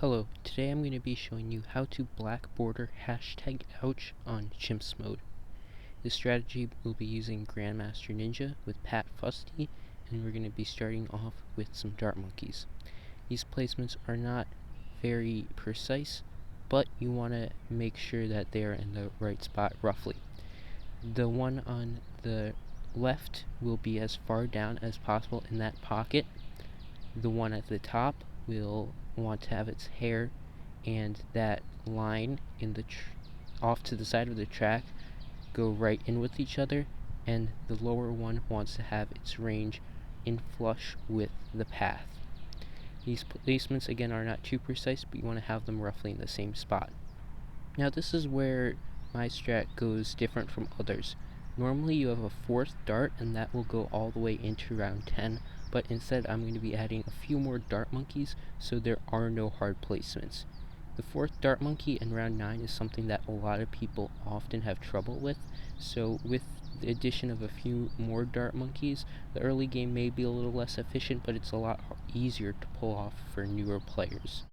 Hello, today I'm going to be showing you how to black border #ouch on Chimps mode. This strategy will be using Grandmaster Ninja with Pat Fusty, and we're going to be starting off with some dart monkeys. These placements are not very precise, but you want to make sure that they are in the right spot roughly. The one on the left will be as far down as possible in that pocket. The one at the top will want to have its hair and that line in the off to the side of the track go right in with each other, and the lower one wants to have its range in flush with the path. These placements again are not too precise, but you want to have them roughly in the same spot. Now this is where my strat goes different from others. Normally you have a fourth dart and that will go all the way into round 10, but instead I'm going to be adding a few more dart monkeys so there are no hard placements. The fourth dart monkey in round 9 is something that a lot of people often have trouble with, so with the addition of a few more dart monkeys, the early game may be a little less efficient, but it's a lot easier to pull off for newer players.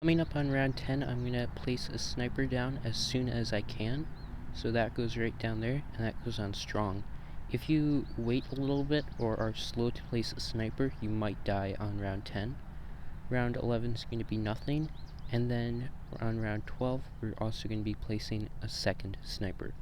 Coming up on round 10, I'm going to place a sniper down as soon as I can. So that goes right down there, and that goes on strong. If you wait a little bit or are slow to place a sniper, you might die on round 10. Round 11 is going to be nothing, and then on round 12, we're also going to be placing a second sniper.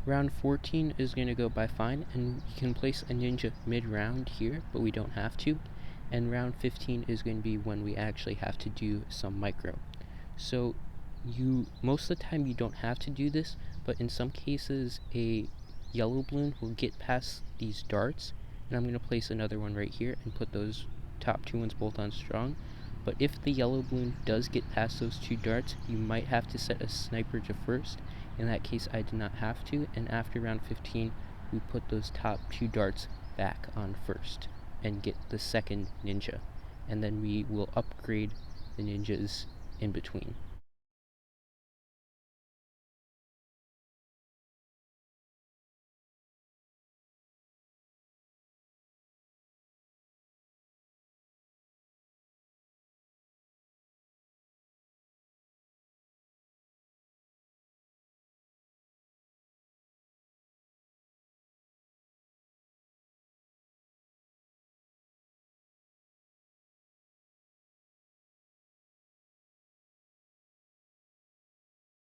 Round 14 is going to go by fine, and you can place a ninja mid-round here, but we don't have to. And round 15 is going to be when we actually have to do some micro. So most of the time you don't have to do this, but in some cases a yellow balloon will get past these darts, and I'm going to place another one right here and put those top two ones both on strong. But if the yellow balloon does get past those two darts, you might have to set a sniper to first. In that case, I did not have to, and after round 15, we put those top two darts back on first and get the second ninja, and then we will upgrade the ninjas in between.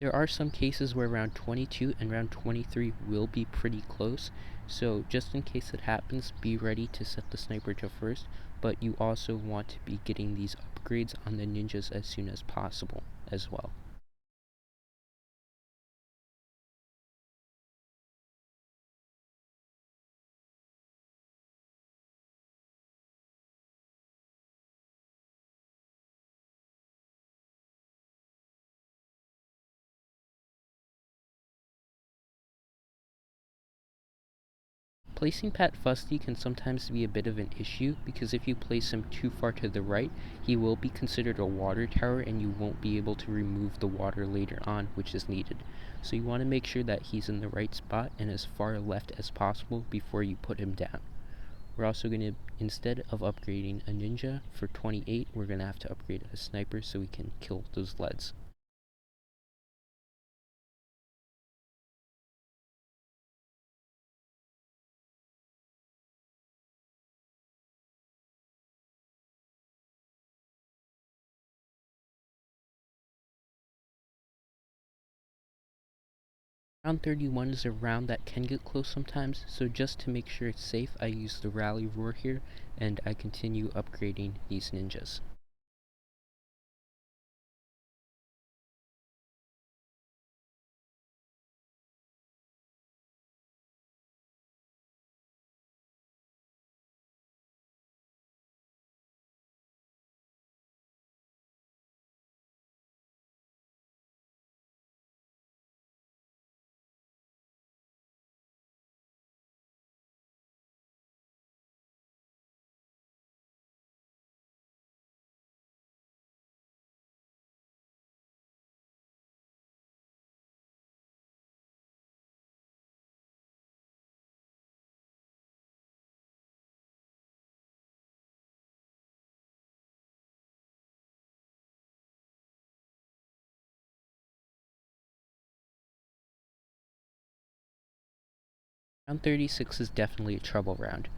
There are some cases where round 22 and round 23 will be pretty close, so just in case it happens, be ready to set the sniper to first, but you also want to be getting these upgrades on the ninjas as soon as possible as well. Placing Pat Fusty can sometimes be a bit of an issue, because if you place him too far to the right, he will be considered a water tower and you won't be able to remove the water later on, which is needed. So you want to make sure that he's in the right spot and as far left as possible before you put him down. We're also going to, instead of upgrading a ninja for 28, we're going to have to upgrade a sniper so we can kill those leads. Round 31 is a round that can get close sometimes, so just to make sure it's safe, I use the rally roar here, and I continue upgrading these ninjas. Round 36 is definitely a trouble round.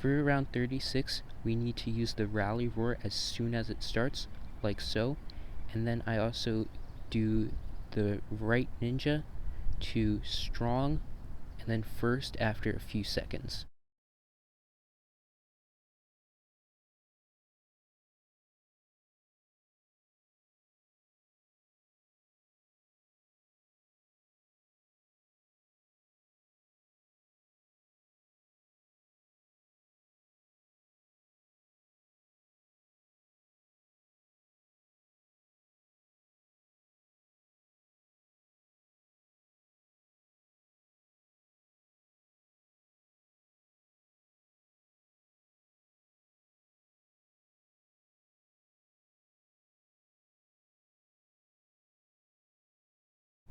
For round 36, we need to use the rally roar as soon as it starts, like so, and then I also do the right ninja to strong, and then first after a few seconds.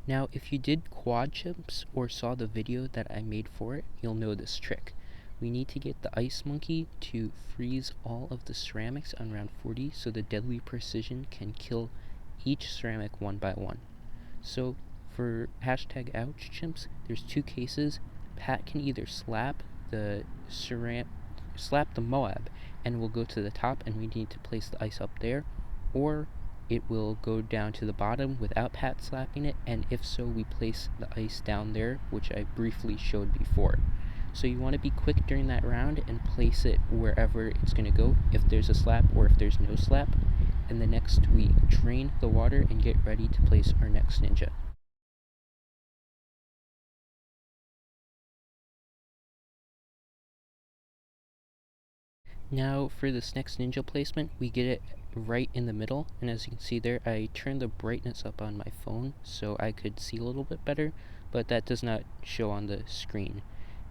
Now, if you did quad chimps or saw the video that I made for it, you'll know this trick. We need to get the ice monkey to freeze all of the ceramics on round 40 so the deadly precision can kill each ceramic one by one. So for hashtag ouch chimps, there's two cases. Pat can either slap the Moab and will go to the top and we need to place the ice up there, or it will go down to the bottom without Pat slapping it, and if so, we place the ice down there, which I briefly showed before. So you want to be quick during that round and place it wherever it's going to go, if there's a slap or if there's no slap. And the next, we drain the water and get ready to place our next ninja. Now for this next ninja placement, we get it right in the middle, and as you can see there, I turned the brightness up on my phone so I could see a little bit better, but that does not show on the screen.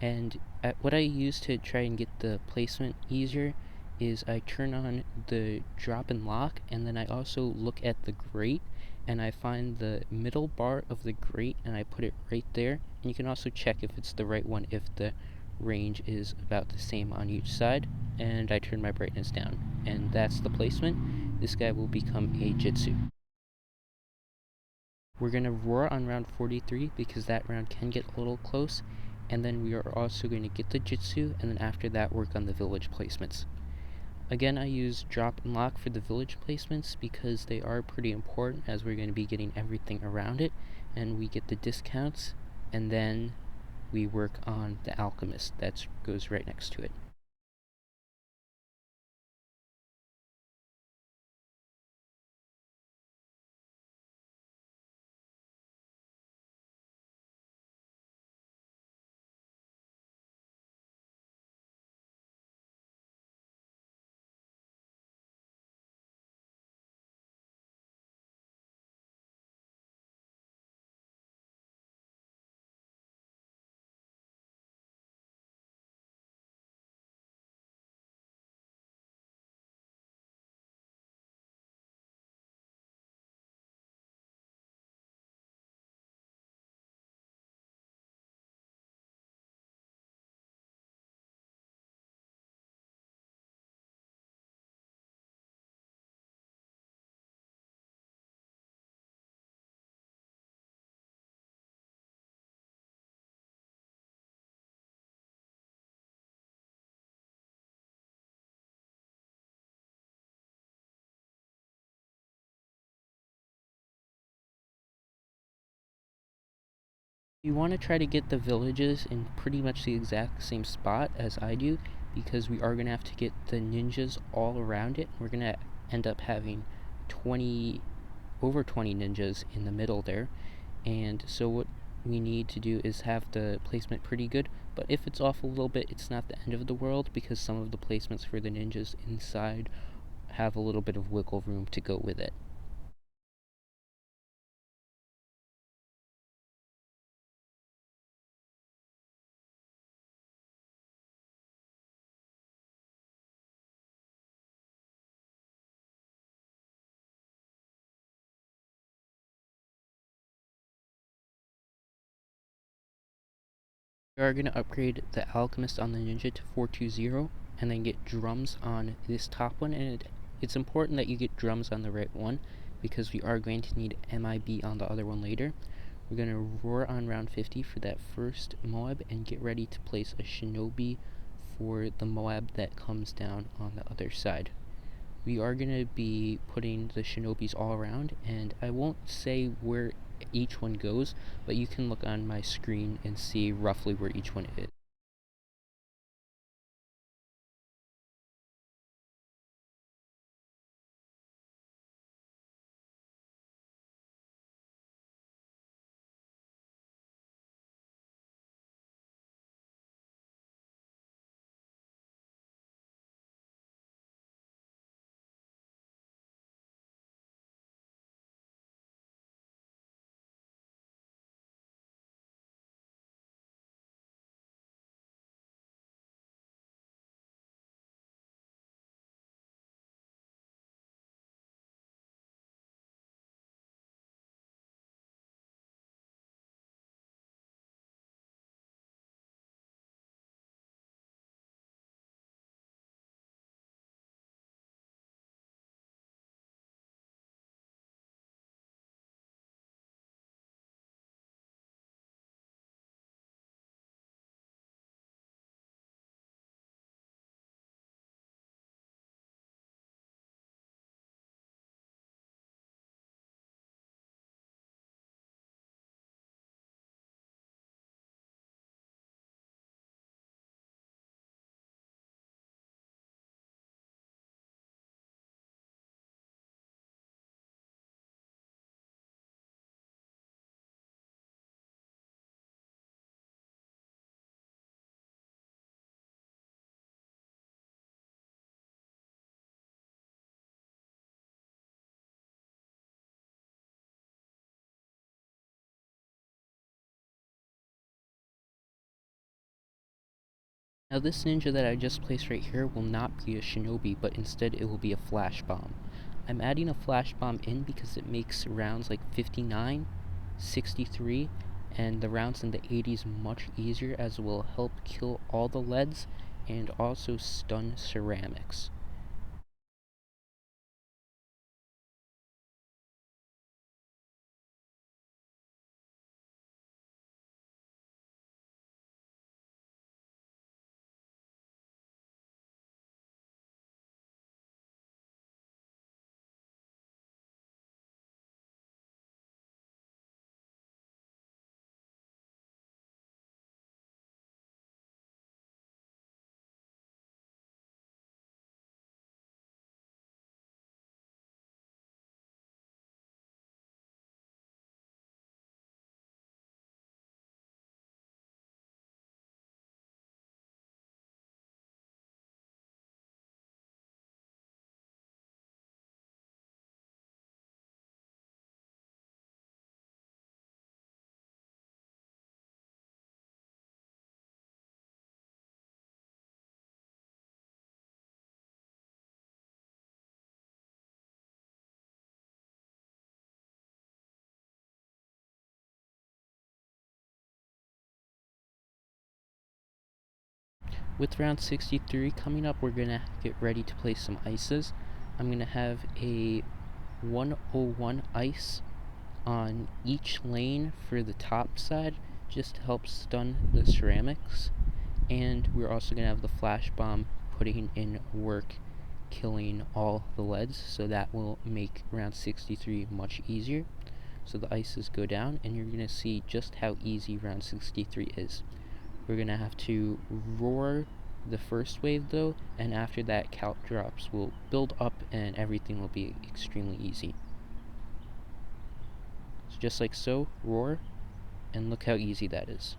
And what I use to try and get the placement easier is I turn on the drop and lock, and then I also look at the grate, and I find the middle bar of the grate and I put it right there. And you can also check if it's the right one if the range is about the same on each side, and I turn my brightness down, and that's the placement. This guy will become a Jitsu. We're going to roar on round 43 because that round can get a little close, and then we are also going to get the Jitsu, and then after that work on the village placements. Again, I use drop and lock for the village placements because they are pretty important as we're going to be getting everything around it, and we get the discounts, and then we work on the alchemist that goes right next to it. You want to try to get the villages in pretty much the exact same spot as I do, because we are going to have to get the ninjas all around it. We're going to end up having over 20 ninjas in the middle there, and so what we need to do is have the placement pretty good, but if it's off a little bit, it's not the end of the world, because some of the placements for the ninjas inside have a little bit of wiggle room to go with it. We are going to upgrade the alchemist on the ninja to 420, and then get drums on this top one, and it's important that you get drums on the right one because we are going to need MIB on the other one later. We're going to roar on round 50 for that first Moab and get ready to place a Shinobi for the Moab that comes down on the other side. We are going to be putting the Shinobis all around, and I won't say where each one goes, but you can look on my screen and see roughly where each one is. Now this ninja that I just placed right here will not be a Shinobi, but instead it will be a flash bomb. I'm adding a flash bomb in because it makes rounds like 59, 63, and the rounds in the 80s much easier, as it will help kill all the leads and also stun ceramics. With round 63 coming up, we're going to get ready to place some ices. I'm going to have a 101 ice on each lane for the top side, just to help stun the ceramics. And we're also going to have the flash bomb putting in work, killing all the leads, so that will make round 63 much easier. So the ices go down, and you're going to see just how easy round 63 is. We're going to have to roar the first wave though, and after that count drops will build up and everything will be extremely easy. So just like so, roar, and look how easy that is.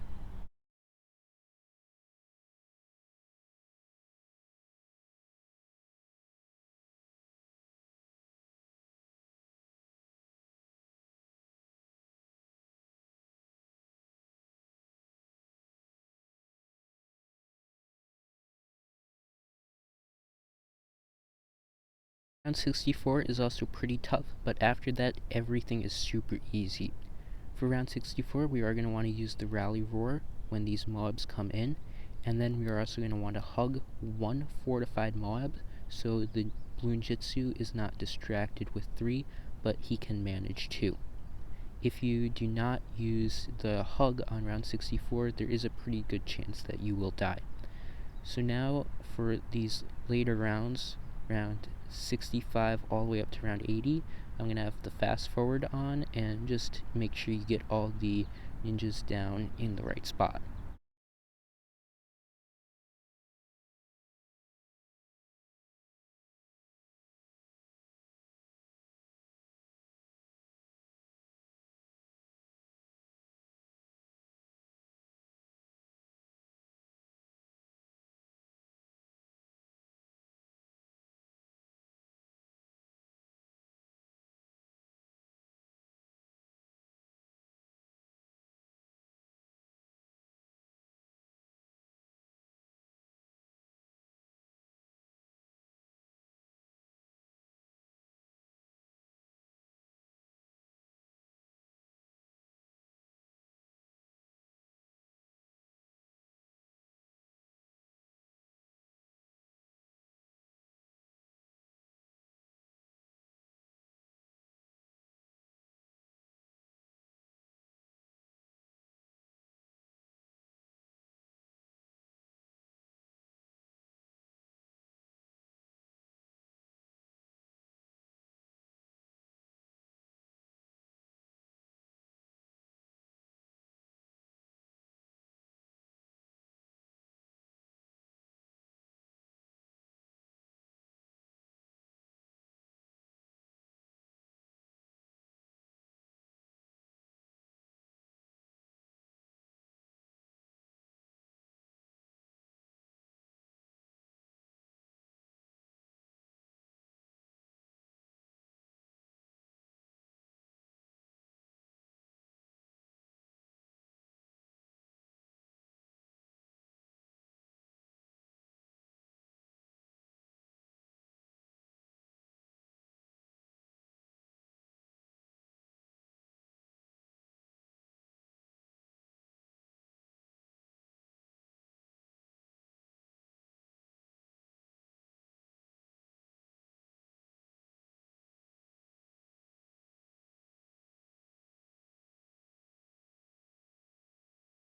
Round 64 is also pretty tough, but after that everything is super easy. For round 64 we are going to want to use the rally roar when these mobs come in, and then we are also going to want to hug one fortified mob so the Bloon Jitsu is not distracted with 3, but he can manage 2. if you do not use the hug on round 64, there is a pretty good chance that you will die. So now for these later rounds, round 65 all the way up to round 80, I'm going to have the fast forward on and just make sure you get all the ninjas down in the right spot.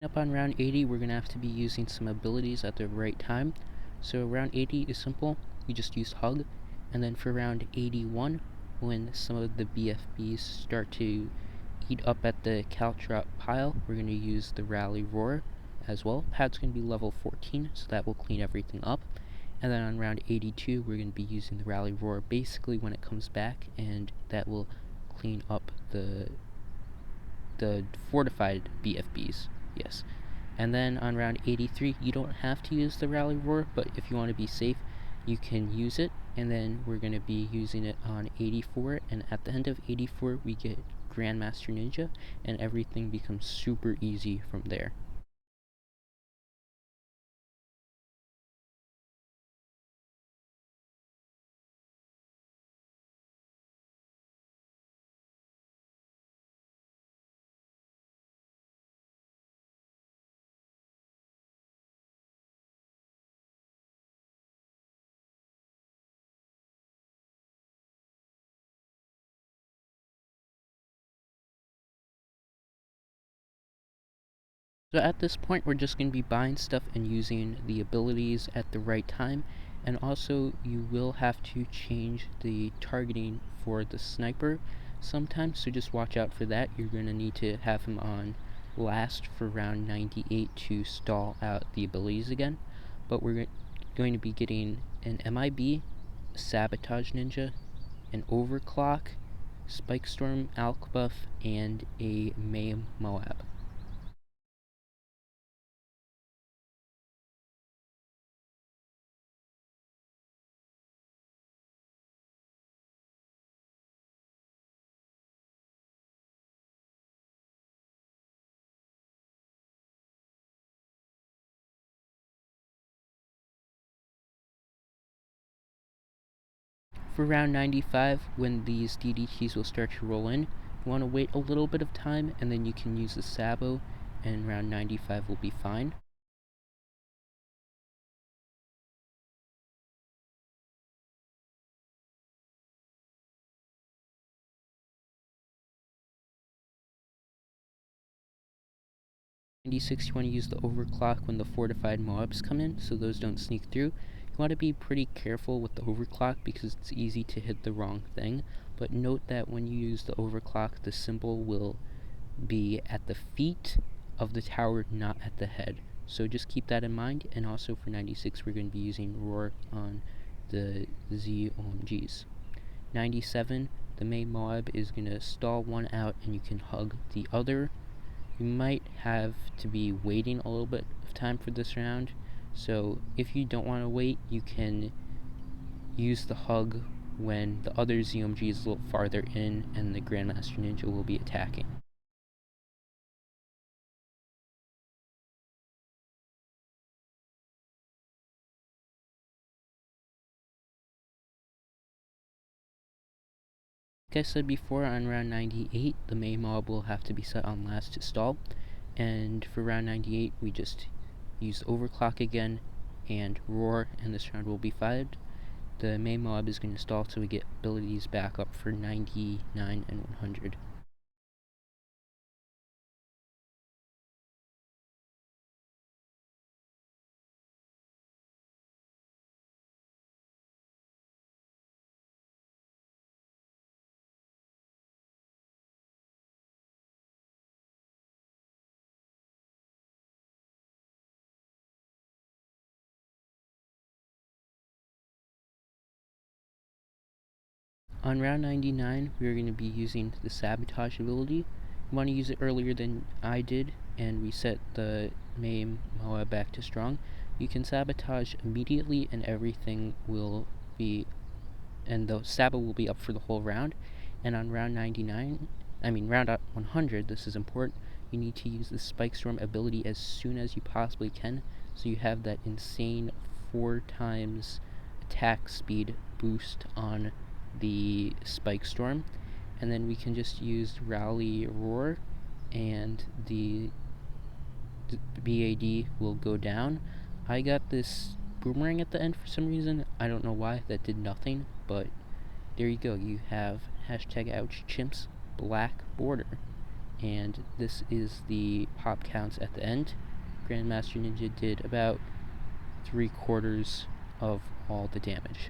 Up on round 80, we're going to have to be using some abilities at the right time. So round 80 is simple, we just use hug. And then for round 81, when some of the BFBs start to eat up at the Caltrop pile, we're going to use the Rally Roar as well. Pad's going to be level 14, so that will clean everything up. And then on round 82, we're going to be using the Rally Roar basically when it comes back, and that will clean up the fortified BFBs. Yes. And then on round 83, you don't have to use the Rally Roar, but if you want to be safe, you can use it. And then we're going to be using it on 84, and at the end of 84, we get Grandmaster Ninja, and everything becomes super easy from there. So at this point, we're just going to be buying stuff and using the abilities at the right time. And also, you will have to change the targeting for the sniper sometimes, so just watch out for that. You're going to need to have him on last for round 98 to stall out the abilities again. But we're going to be getting an MIB, Sabotage Ninja, an Overclock, Spike Storm Alk buff, and a May Moab. For round 95, when these DDTs will start to roll in, you want to wait a little bit of time, and then you can use the Sabo, and round 95 will be fine. 96, you want to use the overclock when the fortified mobs come in, so those don't sneak through. You want to be pretty careful with the overclock because it's easy to hit the wrong thing, but note that when you use the overclock, the symbol will be at the feet of the tower, not at the head. So just keep that in mind, and also for 96, we're going to be using Roar on the ZOMGs. 97, the main mob is going to stall one out and you can hug the other. You might have to be waiting a little bit of time for this round, so if you don't want to wait, you can use the hug when the other ZOMG is a little farther in and the Grandmaster Ninja will be attacking. Like I said before, on round 98, the main mob will have to be set on last to stall, and for round 98, we just use overclock again and roar, and this round will be 5'd. The main mob is going to stall so we get abilities back up for 99 and 100. On round 99, we are going to be using the sabotage ability. You want to use it earlier than I did and reset the main Moab back to strong. You can sabotage immediately and everything will be, and the Sabo will be up for the whole round. And on round 100, this is important, you need to use the Spike Storm ability as soon as you possibly can, so you have that insane 4 times attack speed boost on the Spike Storm, and then we can just use Rally Roar and the BAD will go down. I got this boomerang at the end for some reason. I don't know why, that did nothing, but there you go. You have #ouch chimps black border, and this is the pop counts at the end. Grandmaster Ninja did about 3/4 of all the damage.